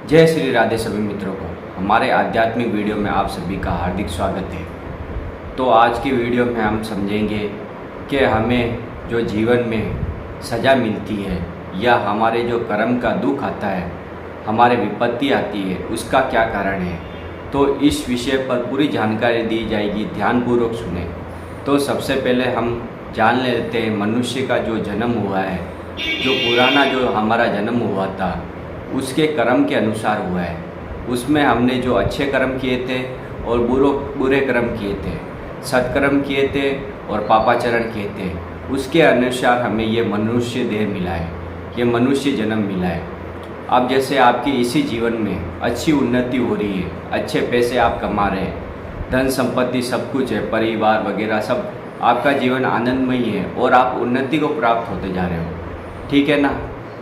जय श्री राधे सभी मित्रों को हमारे आध्यात्मिक वीडियो में आप सभी का हार्दिक स्वागत है। तो आज की वीडियो में हम समझेंगे कि हमें जो जीवन में सज़ा मिलती है या हमारे जो कर्म का दुख आता है, हमारे विपत्ति आती है, उसका क्या कारण है। तो इस विषय पर पूरी जानकारी दी जाएगी, ध्यानपूर्वक सुने। तो सबसे पहले हम जान लेते हैं मनुष्य का जो जन्म हुआ है, जो पुराना जो हमारा जन्म हुआ था उसके कर्म के अनुसार हुआ है। उसमें हमने जो अच्छे कर्म किए थे और बुरे कर्म किए थे, सत्कर्म किए थे और पापाचरण किए थे, उसके अनुसार हमें ये मनुष्य देह मिला है, ये मनुष्य जन्म मिला है। अब जैसे आपकी इसी जीवन में अच्छी उन्नति हो रही है, अच्छे पैसे आप कमा रहे हैं, धन संपत्ति सब कुछ है, परिवार वगैरह सब, आपका जीवन आनंदमयी है और आप उन्नति को प्राप्त होते जा रहे हो, ठीक है ना।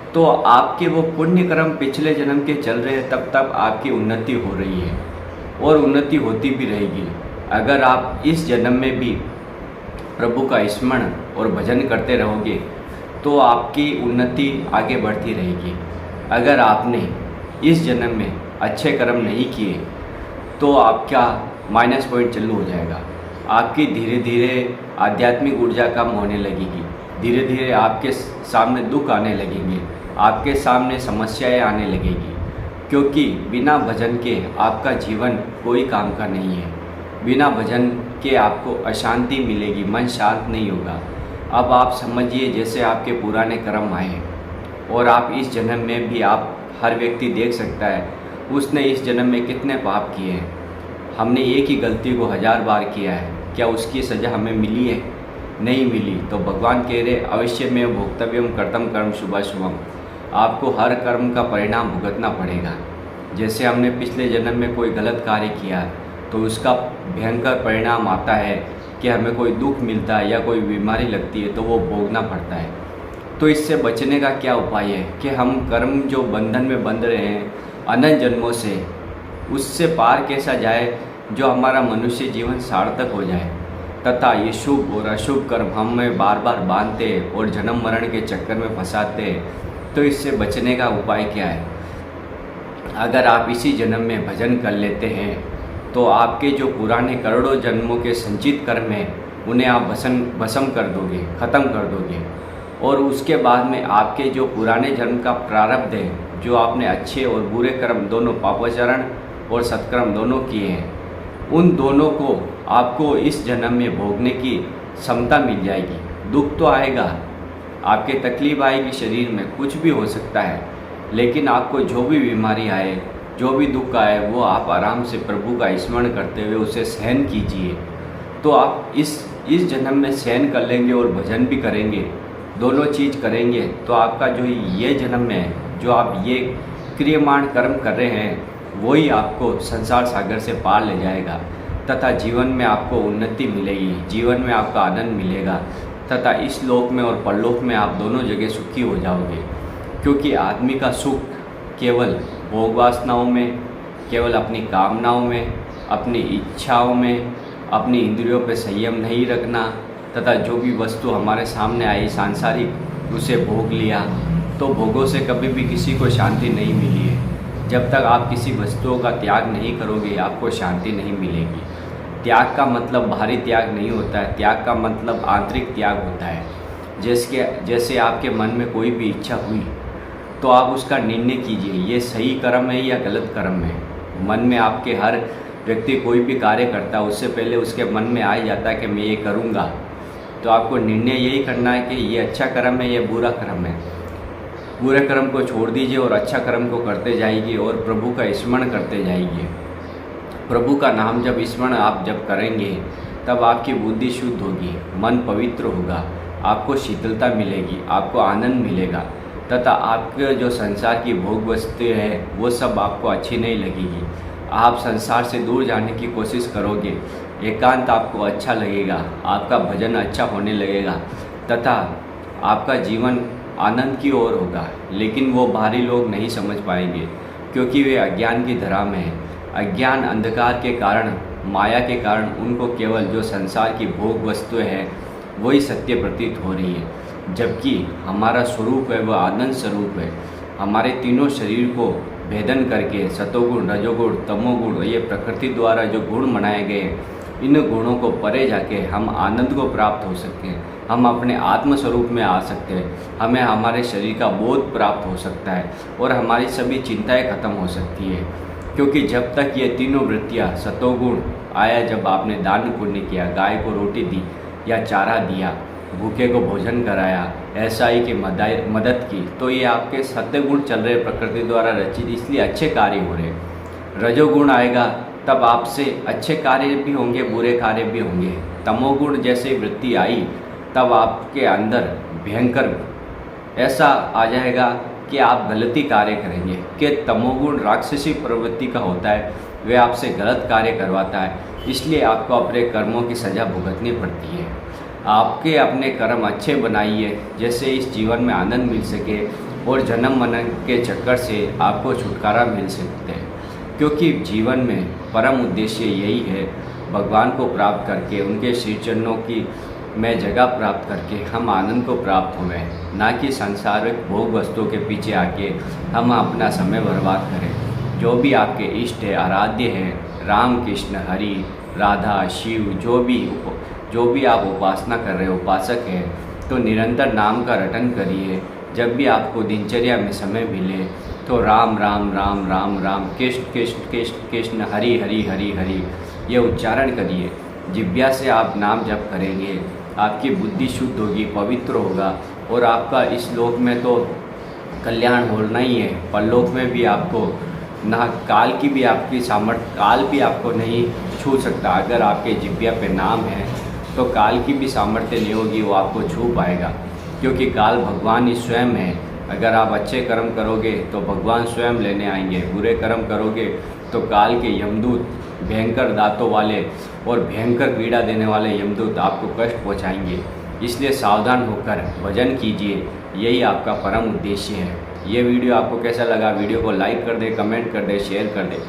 तो आपके वो पुण्य कर्म पिछले जन्म के चल रहे हैं, तब तक आपकी उन्नति हो रही है और उन्नति होती भी रहेगी। अगर आप इस जन्म में भी प्रभु का स्मरण और भजन करते रहोगे तो आपकी उन्नति आगे बढ़ती रहेगी। अगर आपने इस जन्म में अच्छे कर्म नहीं किए तो आपका माइनस पॉइंट चालू हो जाएगा। आपकी धीरे धीरे आध्यात्मिक ऊर्जा कम होने लगेगी, धीरे धीरे आपके सामने दुख आने लगेंगे, आपके सामने समस्याएं आने लगेगी, क्योंकि बिना भजन के आपका जीवन कोई काम का नहीं है। बिना भजन के आपको अशांति मिलेगी, मन शांत नहीं होगा। अब आप समझिए, जैसे आपके पुराने कर्म आए और आप इस जन्म में भी, आप हर व्यक्ति देख सकता है उसने इस जन्म में कितने पाप किए हैं। हमने एक ही गलती को 1000 बार किया है, क्या उसकी सज़ा हमें मिली है? नहीं मिली। तो भगवान कह रहे अवश्य में भोक्तव्यम कर्तम कर्म शुभाशुभम, आपको हर कर्म का परिणाम भुगतना पड़ेगा। जैसे हमने पिछले जन्म में कोई गलत कार्य किया तो उसका भयंकर परिणाम आता है कि हमें कोई दुख मिलता है या कोई बीमारी लगती है तो वो भोगना पड़ता है। तो इससे बचने का क्या उपाय है कि हम कर्म जो बंधन में बंध रहे हैं अनंत जन्मों से, उससे पार कैसा जाए, जो हमारा मनुष्य जीवन सार्थक हो जाए तथा ये शुभ और अशुभ कर्म हमें बार बार बांधते और जन्म मरण के चक्कर में फंसाते हैं। तो इससे बचने का उपाय क्या है? अगर आप इसी जन्म में भजन कर लेते हैं तो आपके जो पुराने करोड़ों जन्मों के संचित कर्म हैं उन्हें आप भस्म कर दोगे, ख़त्म कर दोगे। और उसके बाद में आपके जो पुराने जन्म का प्रारब्ध है, जो आपने अच्छे और बुरे कर्म दोनों, पापाचरण और सत्कर्म दोनों किए हैं, उन दोनों को आपको इस जन्म में भोगने की क्षमता मिल जाएगी। दुख तो आएगा, आपके तकलीफ आएगी, शरीर में कुछ भी हो सकता है, लेकिन आपको जो भी बीमारी आए, जो भी दुख आए, वो आप आराम से प्रभु का स्मरण करते हुए उसे सहन कीजिए। तो आप इस जन्म में सहन कर लेंगे और भजन भी करेंगे, दोनों चीज़ करेंगे, तो आपका जो ये जन्म में जो आप ये क्रियमाण कर्म कर रहे हैं वही आपको संसार सागर से पार ले जाएगा तथा जीवन में आपको उन्नति मिलेगी, जीवन में आपका आनंद मिलेगा तथा इस लोक में और परलोक में आप दोनों जगह सुखी हो जाओगे। क्योंकि आदमी का सुख केवल भोग वासनाओं में, केवल अपनी कामनाओं में, अपनी इच्छाओं में, अपनी इंद्रियों पर संयम नहीं रखना तथा जो भी वस्तु हमारे सामने आई सांसारिक उसे भोग लिया, तो भोगों से कभी भी किसी को शांति नहीं मिली है। जब तक आप किसी वस्तुओं का त्याग नहीं करोगे आपको शांति नहीं मिलेगी। त्याग का मतलब बाहरी त्याग नहीं होता है, त्याग का मतलब आंतरिक त्याग होता है। जैसे आपके मन में कोई भी इच्छा हुई तो आप उसका निर्णय कीजिए, ये सही कर्म है या गलत कर्म है। मन में आपके हर व्यक्ति कोई भी कार्य करता है उससे पहले उसके मन में आ जाता है कि मैं ये करूँगा। तो आपको निर्णय यही करना है कि ये अच्छा कर्म है या बुरा कर्म है। बुरे कर्म को छोड़ दीजिए और अच्छा कर्म को करते जाइए और प्रभु का स्मरण करते जाइए। प्रभु का नाम जब स्मरण आप जब करेंगे तब आपकी बुद्धि शुद्ध होगी, मन पवित्र होगा, आपको शीतलता मिलेगी, आपको आनंद मिलेगा तथा आपके जो संसार की भोग वस्तुएं हैं वो सब आपको अच्छी नहीं लगेगी। आप संसार से दूर जाने की कोशिश करोगे, एकांत आपको अच्छा लगेगा, आपका भजन अच्छा होने लगेगा तथा आपका जीवन आनंद की ओर होगा। लेकिन वो बाहरी लोग नहीं समझ पाएंगे क्योंकि वे अज्ञान की धरा में हैं। अज्ञान अंधकार के कारण, माया के कारण उनको केवल जो संसार की भोग वस्तुएं हैं वही सत्य प्रतीत हो रही है, जबकि हमारा स्वरूप है वह आनंद स्वरूप है। हमारे तीनों शरीर को भेदन करके सतोगुण, रजोगुण, तमोगुण, ये प्रकृति द्वारा जो गुण बनाए गए, इन गुणों को परे जाके हम आनंद को प्राप्त हो सकते हैं, हम अपने आत्म स्वरूप में आ सकते हैं, हमें हमारे शरीर का बोध प्राप्त हो सकता है और हमारी सभी चिंताएं खत्म हो सकती है। क्योंकि जब तक ये तीनों वृत्तियाँ सतोगुण आया, जब आपने दान पुण्य किया, गाय को रोटी दी या चारा दिया, भूखे को भोजन कराया, ऐसाई की मदद की, तो ये आपके सत्य-गुण चल रहे, प्रकृति द्वारा रचित, इसलिए अच्छे कार्य हो रहे। रजोगुण आएगा तब आपसे अच्छे कार्य भी होंगे, बुरे कार्य भी होंगे। तमोगुण जैसे वृत्ति आई तब आपके अंदर भयंकर ऐसा आ जाएगा कि आप गलती कार्य करेंगे। कि तमोगुण राक्षसी प्रवृत्ति का होता है, वह आपसे गलत कार्य करवाता है, इसलिए आपको अपने कर्मों की सज़ा भुगतनी पड़ती है। आपके अपने कर्म अच्छे बनाइए, जैसे इस जीवन में आनंद मिल सके और जन्म मरण के चक्कर से आपको छुटकारा मिल सकते हैं। क्योंकि जीवन में परम उद्देश्य यही है, भगवान को प्राप्त करके, उनके श्री चरणों की में जगह प्राप्त करके हम आनंद को प्राप्त हुए, ना कि सांसारिक भोग वस्तुओं के पीछे आके हम अपना समय बर्बाद करें। जो भी आपके इष्ट है, आराध्य है, राम कृष्ण हरि राधा शिव, जो भी आप उपासना कर रहे हो, उपासक है, तो निरंतर नाम का रटन करिए। जब भी आपको दिनचर्या में समय मिले तो राम राम राम राम राम, कृष्ण कृष्ण कृष्ण कृष्ण, हरि हरि हरि हरि, ये उच्चारण करिए। जिह्वा से आप नाम जप करेंगे, आपकी बुद्धि शुद्ध होगी, पवित्र होगा और आपका इस लोक में तो कल्याण होना ही है, परलोक में भी आपको ना काल की भी आपकी सामर्थ्य, काल भी आपको नहीं छू सकता। अगर आपके जिह्वा पे नाम है तो काल की भी सामर्थ्य नहीं होगी, वो आपको छू पाएगा, क्योंकि काल भगवान ही स्वयं है। अगर आप अच्छे कर्म करोगे तो भगवान स्वयं लेने आएंगे, बुरे कर्म करोगे तो काल के यमदूत, भयंकर दांतों वाले और भयंकर पीड़ा देने वाले यमदूत आपको कष्ट पहुंचाएंगे। इसलिए सावधान होकर भजन कीजिए, यही आपका परम उद्देश्य है। ये वीडियो आपको कैसा लगा? वीडियो को लाइक कर दें, कमेंट कर दें, शेयर कर दें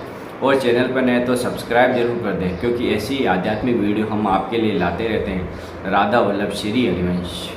और चैनल पर नए तो सब्सक्राइब जरूर कर दें, क्योंकि ऐसी आध्यात्मिक वीडियो हम आपके लिए लाते रहते हैं। राधा वल्लभ श्री हरिवंश।